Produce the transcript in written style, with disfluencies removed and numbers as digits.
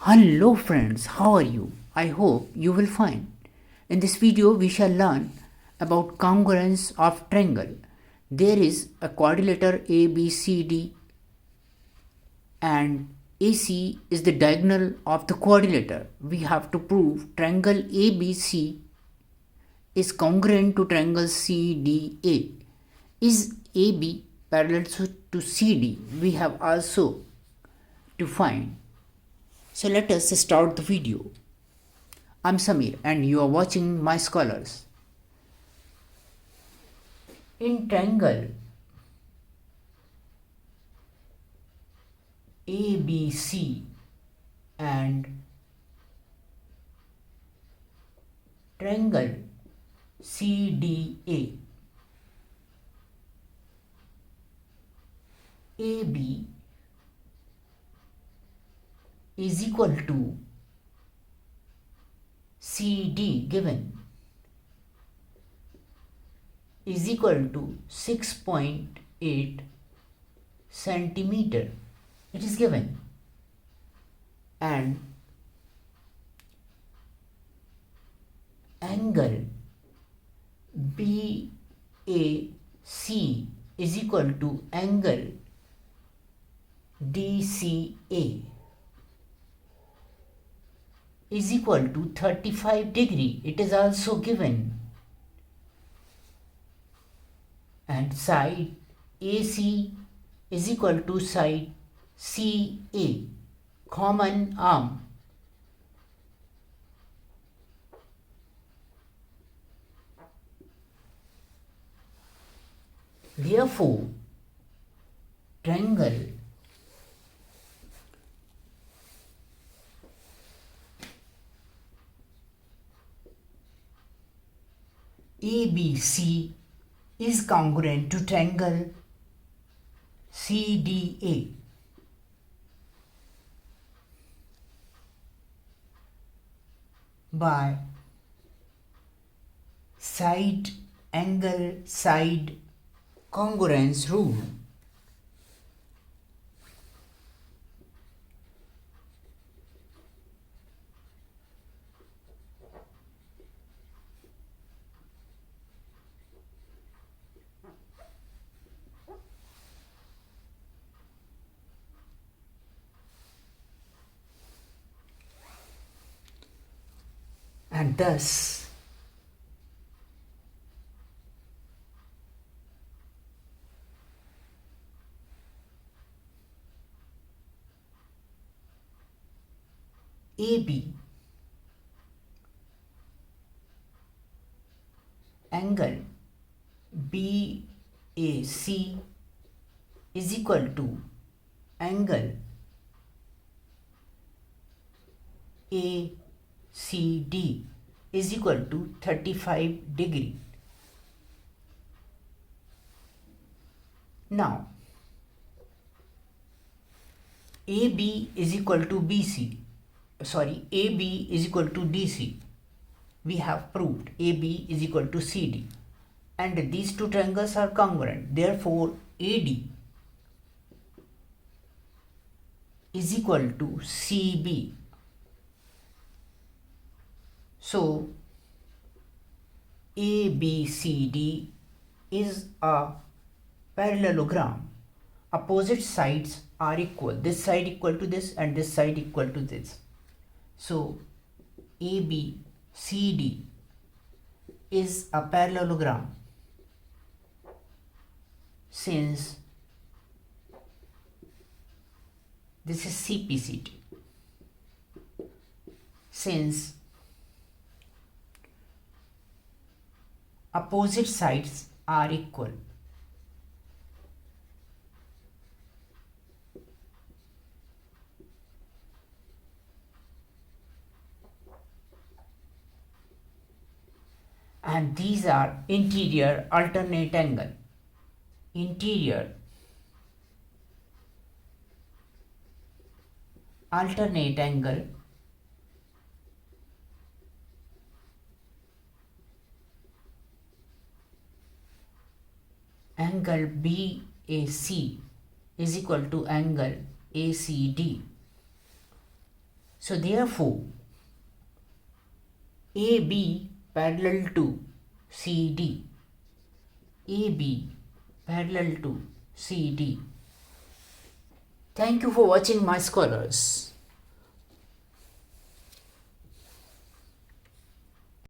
Hello friends, how are you? I hope you will fine. In this video we shall learn about congruence of triangle. There is a quadrilateral ABCD and AC is the diagonal of the quadrilateral. We have to prove triangle ABC is congruent to triangle CDA. Is AB parallel to CD? We have also to find. So let us start the video. I'm Samir and you are watching My Scholars. In triangle ABC and triangle CDA, AB is equal to CD given is equal to 6.8 centimeter. It is given, and angle BAC is equal to angle DCA is equal to 35 degree. It is also given, and side AC is equal to side CA, common arm. Therefore, triangle ABC is congruent to triangle CDA. By side angle side congruence rule. And thus AB angle BAC is equal to angle ACD is equal to 35 degree. Now AB is equal to AB is equal to DC. We have proved AB is equal to CD, and these two triangles are congruent. Therefore, AD is equal to CB. So, ABCD is a parallelogram. Opposite sides are equal. This side equal to this and this side equal to this. So, ABCD is a parallelogram since this is CPCD. Since opposite sides are equal. And these are interior alternate angle. Interior alternate angle angle BAC is equal to angle ACD. So therefore, AB parallel to CD, AB parallel to CD. Thank you for watching my scholars.